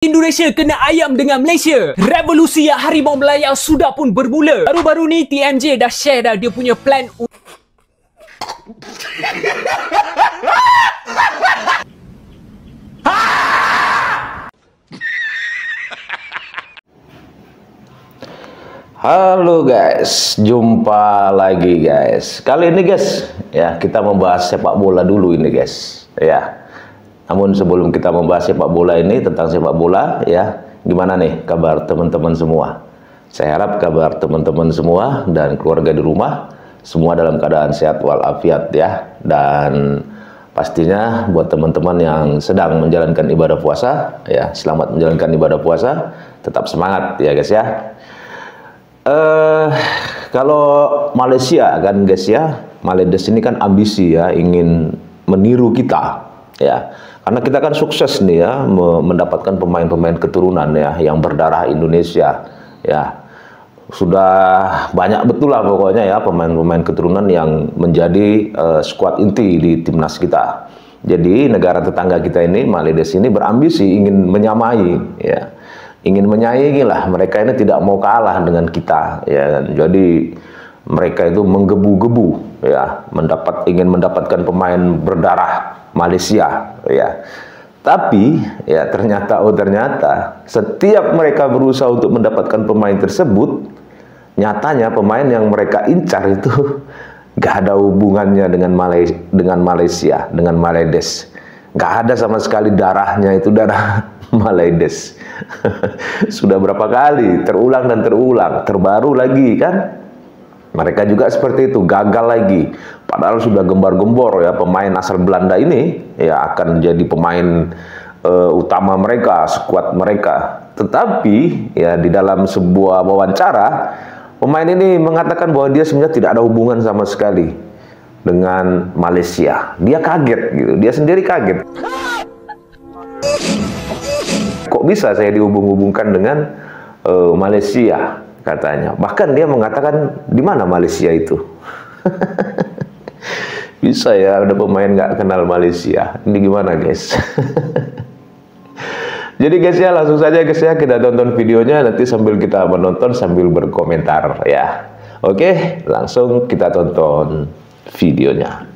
Indonesia kena ayam dengan Malaysia. Revolusi harimau Melaya sudah pun bermula. Baru-baru ni TMJ dah share dah dia punya plan. Halo guys, jumpa lagi guys. Kali ini guys, ya kita membahas sepak bola dulu ini guys. Ya. Namun sebelum kita membahas sepak bola ini, tentang sepak bola, ya, gimana nih kabar teman-teman semua? Saya harap kabar teman-teman semua dan keluarga di rumah semua dalam keadaan sehat walafiat ya. Dan pastinya buat teman-teman yang sedang menjalankan ibadah puasa, ya, selamat menjalankan ibadah puasa, tetap semangat ya guys ya. Kalau Malaysia kan guys ya, Malaysia ini kan ambisi ya, ingin meniru kita ya. Karena kita kan sukses nih ya, mendapatkan pemain-pemain keturunan ya, yang berdarah Indonesia ya. Sudah banyak betul lah pokoknya ya, pemain-pemain keturunan yang menjadi skuad inti di timnas kita. Jadi negara tetangga kita ini, Malaysia ini berambisi ingin menyamai ya. Ingin menyaingi lah, mereka ini tidak mau kalah dengan kita ya. Jadi mereka itu menggebu-gebu ya, ingin mendapatkan pemain berdarah Malaysia ya. Tapi ya ternyata setiap mereka berusaha untuk mendapatkan pemain tersebut, nyatanya pemain yang mereka incar itu gak ada hubungannya dengan Malaysia, dengan Malaydes. Gak ada sama sekali darahnya, itu darah Malaydes. Sudah berapa kali terulang dan terulang, terbaru lagi kan. Mereka juga seperti itu, gagal lagi. Padahal sudah gembar-gembor ya, pemain asal Belanda ini ya akan jadi pemain utama mereka, skuad mereka. Tetapi ya di dalam sebuah wawancara, pemain ini mengatakan bahwa dia sebenarnya tidak ada hubungan sama sekali dengan Malaysia. Dia kaget gitu, dia sendiri kaget. Kok bisa saya dihubung-hubungkan dengan Malaysia? Katanya. Bahkan dia mengatakan, di mana Malaysia itu? Bisa ya ada pemain nggak kenal Malaysia. Ini gimana guys? Jadi guys ya, langsung saja guys ya, kita tonton videonya, nanti sambil kita menonton sambil berkomentar ya. Oke, langsung kita tonton videonya.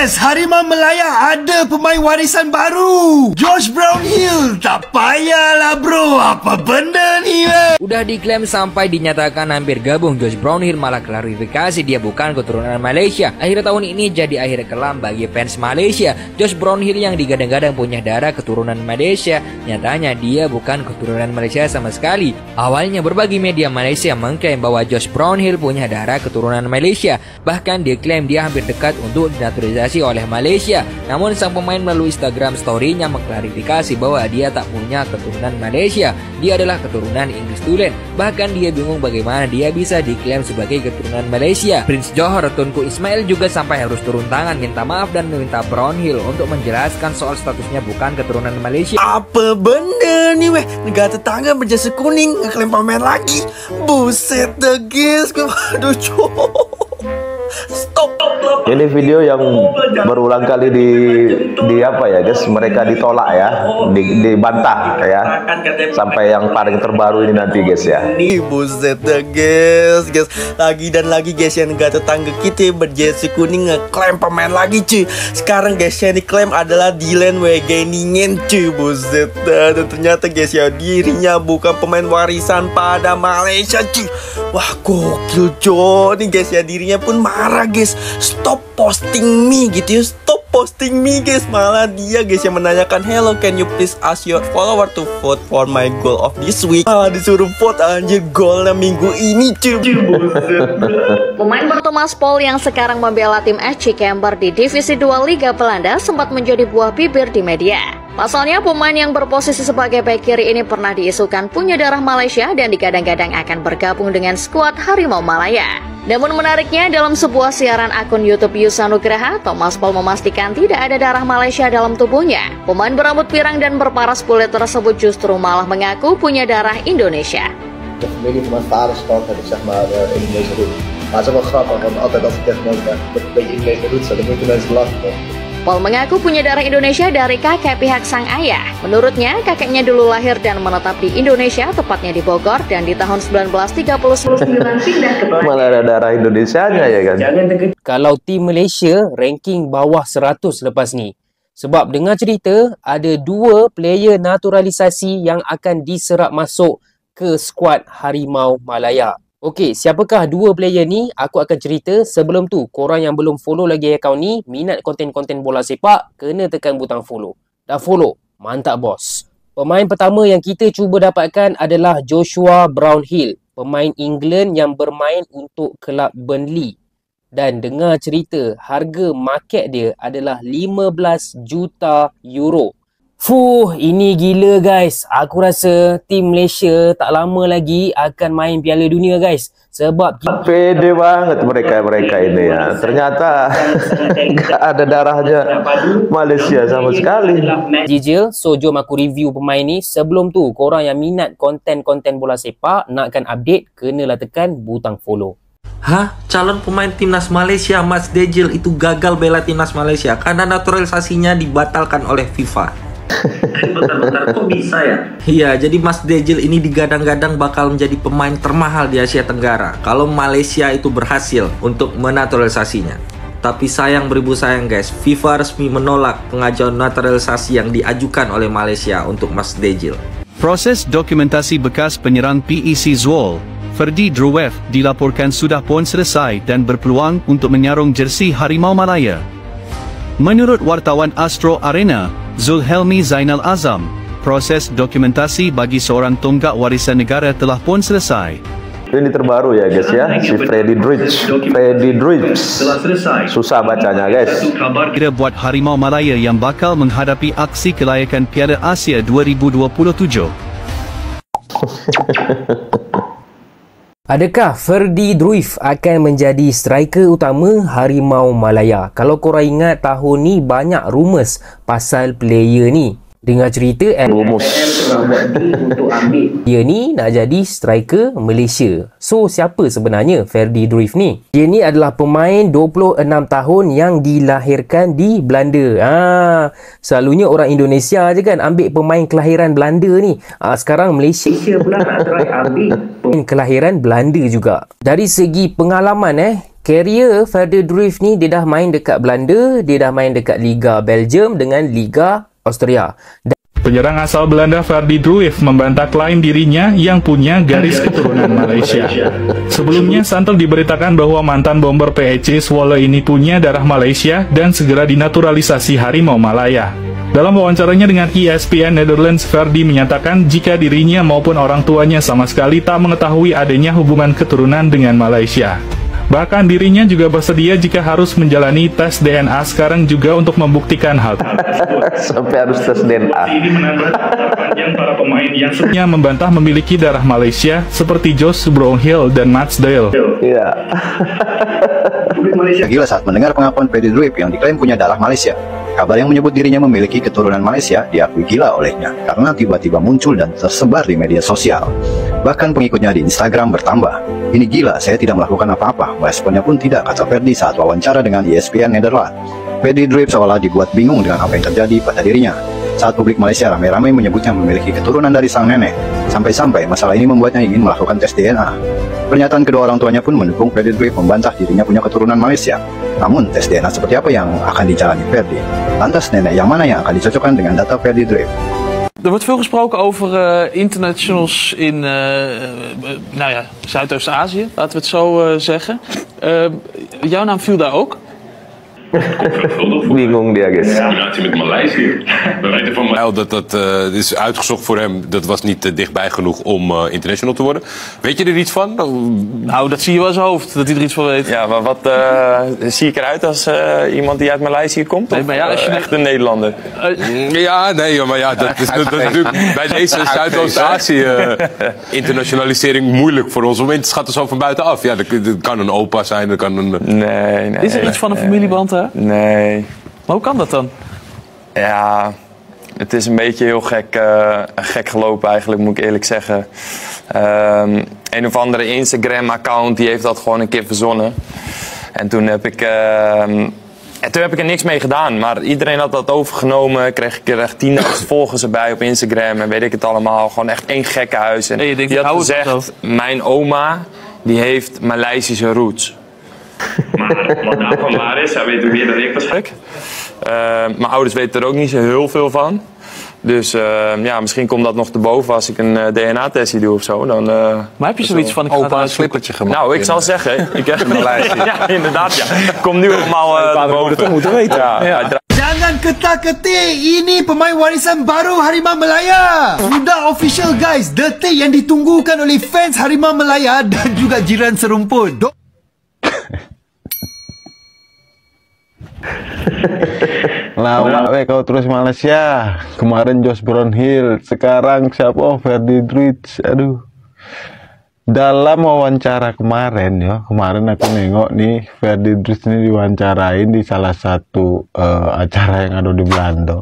Harimau Melaya ada pemain warisan baru, Josh Brownhill. Tak payahlah bro, apa benda ni Udah diklaim sampai dinyatakan hampir gabung, Josh Brownhill malah klarifikasi dia bukan keturunan Malaysia. Akhir tahun ini jadi akhir kelam bagi fans Malaysia. Josh Brownhill yang digadang-gadang punya darah keturunan Malaysia, nyatanya dia bukan keturunan Malaysia sama sekali. Awalnya berbagai media Malaysia mengklaim bahwa Josh Brownhill punya darah keturunan Malaysia. Bahkan diklaim dia hampir dekat untuk dinaturalisasi oleh Malaysia. Namun sang pemain melalui Instagram story-nya mengklarifikasi bahwa dia tak punya keturunan Malaysia. Dia adalah keturunan Inggris tulen. Bahkan dia bingung bagaimana dia bisa diklaim sebagai keturunan Malaysia. Prince Johor Tunku Ismail juga sampai harus turun tangan minta maaf dan meminta Brownhill untuk menjelaskan soal statusnya bukan keturunan Malaysia. Apa benda ni weh? Negara tetangga berjasa kuning ngeklaim pamer lagi. Buset dah guys. Aduh cok. Stop. Ini video yang berulang kali di apa ya guys, mereka ditolak ya, dibantah ya, sampai yang paling terbaru ini nanti guys ya. Buset dah guys, lagi dan lagi guys, yang negara tetangga kita berjersey kuning ngeklaim pemain lagi cuy. Sekarang guys yang diklaim adalah Dylan Wegeningen cuy. Buset dah, dan ternyata guys ya, dirinya bukan pemain warisan pada Malaysia cuy. Wah gokil cuy nih guys ya, dirinya pun marah guys. Stop posting me gitu ya, stop posting me guys. Malah dia guys yang menanyakan, hello can you please ask your follower to vote for my goal of this week. Malah disuruh vote anjir golnya minggu ini cuy. Pemain Thomas Paul yang sekarang membela tim SC Camber di Divisi 2 Liga Belanda sempat menjadi buah bibir di media. Pasalnya pemain yang berposisi sebagai bek kiri ini pernah diisukan punya darah Malaysia dan digadang-gadang akan bergabung dengan skuad Harimau Malaya. Namun menariknya, dalam sebuah siaran akun YouTube Yusa Nugraha, Thomas Paul memastikan tidak ada darah Malaysia dalam tubuhnya. Pemain berambut pirang dan berparas kulit tersebut justru malah mengaku punya darah Indonesia. de familie van mijn vaders kant heb ik zeg maar Indonesische roots. Maar het is wel grappig, want altijd als ik tegen mensen zeg, dat ik een beetje Indonesische roots heb, dan moeten mensen lachen. Paul mengaku punya darah Indonesia dari kakek pihak sang ayah. Menurutnya, kakeknya dulu lahir dan menetap di Indonesia, tepatnya di Bogor, dan di tahun 1939 pindah ke Belanda. Malah ada darah Indonesianya ya kan. Kalau tim Malaysia ranking bawah 100 lepas ni. Sebab dengar cerita ada 2 player naturalisasi yang akan diserap masuk ke skuad Harimau Malaya. Okey, siapakah 2 player ni? Aku akan cerita. Sebelum tu, korang yang belum follow lagi akaun ni, minat konten-konten bola sepak, kena tekan butang follow. Dah follow? Mantap bos. Pemain pertama yang kita cuba dapatkan adalah Joshua Brownhill, pemain England yang bermain untuk kelab Burnley. Dan dengar cerita, harga market dia adalah 15 juta euro. Fuh, ini gila guys. Aku rasa tim Malaysia tak lama lagi akan main Piala Dunia guys. Sebab pede banget mereka ini ya. Ternyata nggak ada darahnya Malaysia sama sekali. Jijil, so jom aku review pemain ni. Sebelum tu, korang yang minat konten-konten bola sepak, nakkan update, kenalah tekan butang follow. Hah? Calon pemain timnas Malaysia Mas Dejil itu gagal bela timnas Malaysia karena naturalisasinya dibatalkan oleh FIFA. Bentar, kok bisa ya? Iya, jadi Mas Dejil ini digadang-gadang bakal menjadi pemain termahal di Asia Tenggara kalau Malaysia itu berhasil untuk menaturalisasinya. Tapi sayang beribu sayang guys, FIFA resmi menolak pengajuan naturalisasi yang diajukan oleh Malaysia untuk Mas Dejil. Proses dokumentasi bekas penyerang PEC Zwolle, Ferdi Drueff, dilaporkan sudah pun selesai dan berpeluang untuk menyarung jersey Harimau Malaya. Menurut wartawan Astro Arena, Zulhelmi Zainal Azam, proses dokumentasi bagi seorang tonggak warisan negara telah pun selesai. Ini terbaru ya guys ya, si Freddie Drueff. Susah bacanya guys. Kira buat Harimau Malaya yang bakal menghadapi aksi kelayakan Piala Asia 2027. Adakah Ferdi Drueff akan menjadi striker utama Harimau Malaya? Kalau korang ingat, tahun ni banyak rumours pasal player ni. Dengar cerita dia ni nak jadi striker Malaysia. So siapa sebenarnya Ferdi Drueff ni? Dia ni adalah pemain 26 tahun yang dilahirkan di Belanda. Selalunya orang Indonesia je kan ambil pemain kelahiran Belanda ni. Sekarang Malaysia pula nak try ambil pemain kelahiran Belanda juga. Dari segi pengalaman karier Ferdi Drueff ni, dia dah main dekat Belanda, dia dah main dekat Liga Belgium dengan Liga Austria. Penyerang asal Belanda Ferdi Drueff membantah klaim dirinya yang punya garis keturunan Malaysia. Sebelumnya, santer diberitakan bahwa mantan bomber PEC Zwolle ini punya darah Malaysia dan segera dinaturalisasi Harimau Malaya. Dalam wawancaranya dengan ESPN Netherlands, Ferdi menyatakan jika dirinya maupun orang tuanya sama sekali tak mengetahui adanya hubungan keturunan dengan Malaysia. Bahkan dirinya juga bersedia jika harus menjalani tes DNA sekarang juga untuk membuktikan hal tersebut. Sampai harus tes DNA. Ini menambah panjang para pemain yang sebelumnya membantah memiliki darah Malaysia seperti Josh Brownhill dan Mats Dale. Iya. Gila saat mendengar pengakuan Ferdi Drueff yang diklaim punya darah Malaysia. Kabar yang menyebut dirinya memiliki keturunan Malaysia diakui gila olehnya karena tiba-tiba muncul dan tersebar di media sosial. Bahkan pengikutnya di Instagram bertambah. Ini gila, saya tidak melakukan apa-apa. Responnya pun tidak, kata Ferdi saat wawancara dengan ESPN Netherlands. Ferdi Drueff seolah dibuat bingung dengan apa yang terjadi pada dirinya. Saat publik Malaysia ramai-ramai menyebutnya memiliki keturunan dari sang nenek. Sampai-sampai masalah ini membuatnya ingin melakukan tes DNA. Pernyataan kedua orang tuanya pun mendukung Ferdi Drueff membantah dirinya punya keturunan Malaysia. Namun, tes DNA seperti apa yang akan dijalani Ferdi? Lantas nenek yang mana yang akan dicocokkan dengan data Ferdi Drueff? Er wordt veel gesproken over internationals in Zuidoost-Azië, laten we het zo zeggen. Jouw naam viel daar ook? Bingung dia guys. Combinatie met Maleisië. We weten van dat is uitgezocht voor hem. Dat was niet dichtbij genoeg om international te worden. Weet je er iets van? Nou, dat zie je wel zijn hoofd, dat hij er iets van weet. Ja, maar wat zie ik eruit als iemand die uit Maleisië komt? Nee, maar ja, als je echt een Nederlander. Ja, nee, maar ja, dat is natuurlijk bij deze Zuidoost-Azië internationalisering moeilijk voor ons om in te schatten zo van buitenaf. Ja, dat kan een opa zijn, dat kan een... Nee. Is er iets van een familieband, hè? Nee. Maar hoe kan dat dan? Ja, Het is een beetje heel gek gelopen eigenlijk, moet ik eerlijk zeggen. Een of andere Instagram-account die heeft dat gewoon een keer verzonnen. En toen heb ik er niks mee gedaan. Maar iedereen had dat overgenomen. Kreeg ik er echt 10.000 volgers erbij op Instagram. En weet ik het allemaal. Gewoon echt één gekke huis. En die had gezegd, mijn oma die heeft Maleisische roots. Maar wat nou van waar is, hij weet hoe meer dan ik waarschijnlijk. Mijn ouders weten er ook niet zo heel veel van. Dus ja, misschien komt dat nog te boven als ik een DNA-testje doe of zo. Dan, maar heb je zoiets van, ik ga een slippertje gemaakt? Nou, ik zal zeggen, ik heb een lijstje. Ja, inderdaad, ja. Komt nu allemaal te boven. Toch moeten weten. Ja. Jangan ketak-ketik, ini pemain warisan baru Harimau Melaya. Sudah official guys, detik yang ditunggukan oleh fans Harimau Melaya dan juga jiran serumpun. Lawak kau terus Malaysia. Kemarin Josh Brownhill, sekarang siapa? Oh, Ferdi Druids. Aduh. Dalam wawancara kemarin aku nengok nih Ferdi Druids ini diwawancarain di salah satu acara yang ada di Belanda.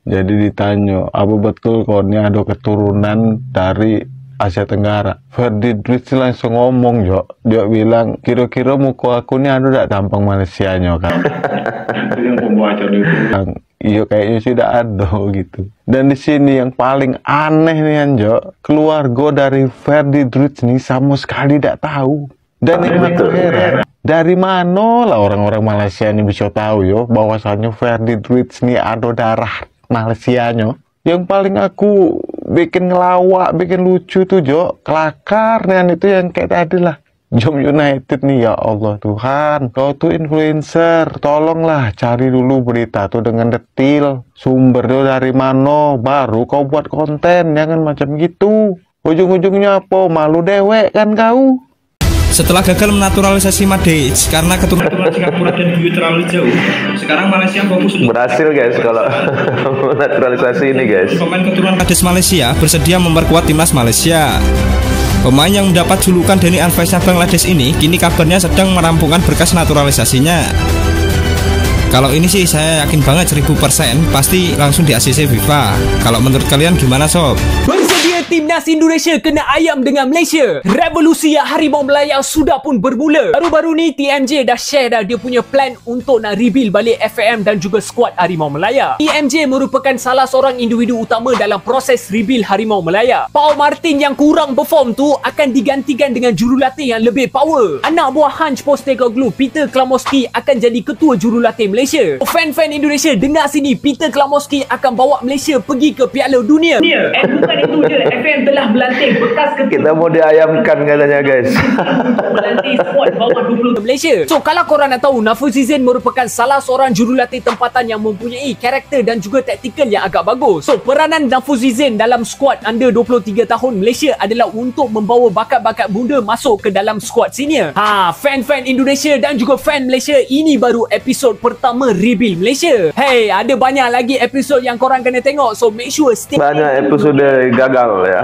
Jadi ditanya, apa betul kau ini ada keturunan dari Asia Tenggara? Ferdi Druids langsung ngomong, dia bilang, kira-kira muka aku ini ada tak tampang Malaysianya kan? Iya kayaknya sudah ada gitu. Dan di sini yang paling aneh nih Anjo, keluarga dari Ferdi Druids nih sama sekali tidak tahu. Dan yang heran, dari mana lah orang-orang Malaysia ini bisa tahu bahwasanya Ferdi Druids nih ada darah Malaysianya. Yang paling aku bikin ngelawak, bikin lucu tuh kelakar dan itu yang kayak tadi lah. Jom United nih, ya Allah Tuhan, kau tuh influencer, tolonglah cari dulu berita tuh dengan detail, sumber tuh dari mana, baru kau buat konten, jangan macam gitu. Ujung-ujungnya apa, malu dewek kan kau. Setelah gagal menaturalisasi Madej karena keturunan Singapura dan Biu terlalu jauh, sekarang Malaysia fokus berhasil guys kalau naturalisasi ini guys. Pemain keturunan Madej Malaysia bersedia memperkuat timnas Malaysia. Pemain yang mendapat julukan Dani Alvesnya Bangladesh ini kini kabarnya sedang merampungkan berkas naturalisasinya. Kalau ini sih saya yakin banget 1000% pasti langsung di ACC FIFA. Kalau menurut kalian gimana sob? Bersedia timnas Indonesia kena ayam dengan Malaysia. Revolusi Harimau Melaya sudah pun bermula. Baru-baru ni TMJ dah share dah dia punya plan untuk nak rebuild balik FAM dan juga skuad Harimau Melaya. TMJ merupakan salah seorang individu utama dalam proses rebuild Harimau Melaya. Paul Martin yang kurang perform tu akan digantikan dengan jurulatih yang lebih power. Anak buah Hanch Postecoglou, Peter Klamoski akan jadi ketua jurulatih Malaysia. Fan-fan Indonesia, dengar sini, Peter Klamoski akan bawa Malaysia pergi ke Piala Dunia. Bukan itu je, FM telah berlatih bekas kita mau diayamkan katanya guys. Berlatih squad bawah 20 Malaysia. So kalau korang nak tahu, Nafuzizin merupakan salah seorang jurulatih tempatan yang mempunyai karakter dan juga taktikal yang agak bagus. So peranan Nafuzizin dalam skuad under 23 tahun Malaysia adalah untuk membawa bakat-bakat muda masuk ke dalam skuad senior. Fan-fan Indonesia dan juga fan Malaysia, ini baru episod pertama rebuild Malaysia. Hey, ada banyak lagi episod yang korang kena tengok, so make sure stay. Banyak episod gagal ya.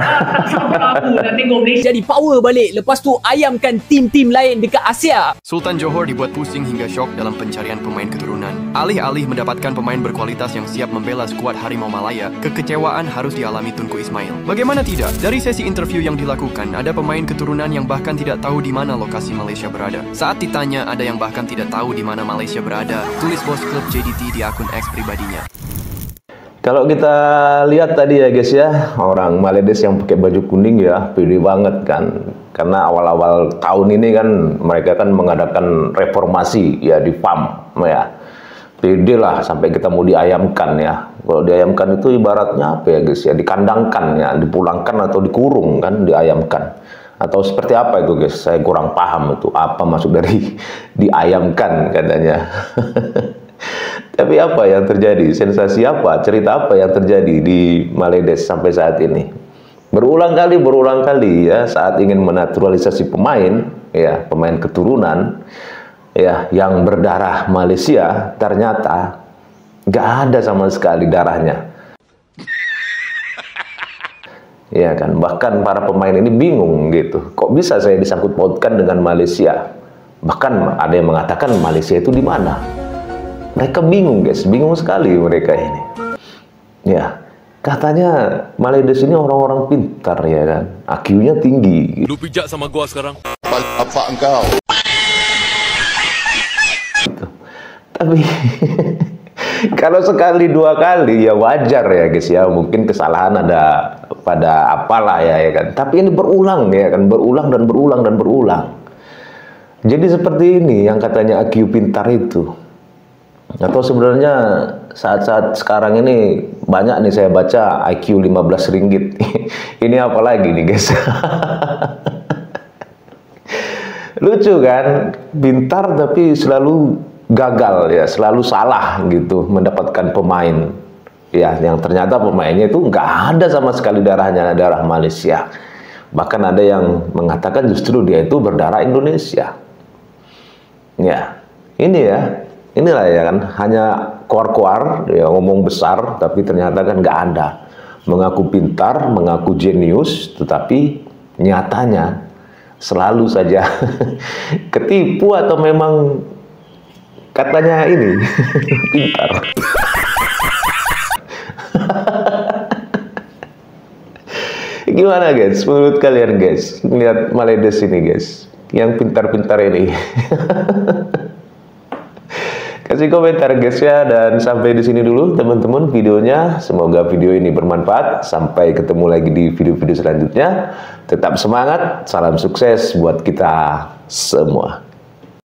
Jadi power balik, lepas tu ayamkan tim-tim lain dekat Asia. Sultan Johor dibuat pusing hingga syok dalam pencarian pemain keturunan. Alih-alih mendapatkan pemain berkualitas yang siap membela skuad Harimau Malaya, kekecewaan harus dialami Tunku Ismail. Bagaimana tidak? Dari sesi interview yang dilakukan, ada pemain keturunan yang bahkan tidak tahu di mana lokasi Malaysia berada. Saat ditanya, ada yang bahkan tidak tahu di mana Malaysia berada. Tulis bos klub JDT di akun X pribadinya. Kalau kita lihat tadi ya guys ya, orang Maledes yang pakai baju kuning ya, pede banget kan. Karena awal-awal tahun ini kan mereka kan mengadakan reformasi ya di PAM ya. Pede lah sampai kita mau diayamkan ya. Kalau diayamkan itu ibaratnya apa ya guys ya, dikandangkan ya, dipulangkan atau dikurung kan, diayamkan. Atau seperti apa itu guys, saya kurang paham itu apa maksud dari diayamkan katanya. Tapi apa yang terjadi, sensasi apa, cerita apa yang terjadi di Maledes sampai saat ini? Berulang kali ya saat ingin menaturalisasi pemain ya, pemain keturunan ya yang berdarah Malaysia, ternyata nggak ada sama sekali darahnya. Ya kan, bahkan para pemain ini bingung gitu. Kok bisa saya disangkut pautkan dengan Malaysia? Bahkan ada yang mengatakan Malaysia itu di mana? Mereka bingung guys, bingung sekali mereka ini. Ya, Katanya Maledes ini orang-orang pintar ya kan, IQ-nya tinggi. Lu pijak sama gua sekarang. Apa engkau? Tapi kalau sekali dua kali ya wajar ya guys ya, mungkin kesalahan ada pada apalah ya kan. Tapi ini berulang ya kan, berulang dan berulang dan berulang. Jadi seperti ini yang katanya IQ pintar itu. Atau sebenarnya saat-saat sekarang ini banyak nih saya baca IQ 15 ringgit. Ini apa lagi nih guys? Lucu kan, pintar tapi selalu gagal ya, selalu salah gitu mendapatkan pemain. Ya, yang ternyata pemainnya itu nggak ada sama sekali darahnya darah Malaysia. Bahkan ada yang mengatakan justru dia itu berdarah Indonesia. Ya, ini ya, inilah ya kan, hanya koar-koar, ya ngomong besar, tapi ternyata kan nggak ada. Mengaku pintar, mengaku jenius, tetapi nyatanya selalu saja ketipu atau memang katanya ini pintar. Gimana guys, menurut kalian guys, lihat Maledes ini guys, yang pintar-pintar ini? Kasih komentar guys ya, dan sampai di sini dulu teman-teman videonya. Semoga video ini bermanfaat. Sampai ketemu lagi di video-video selanjutnya. Tetap semangat, salam sukses buat kita semua.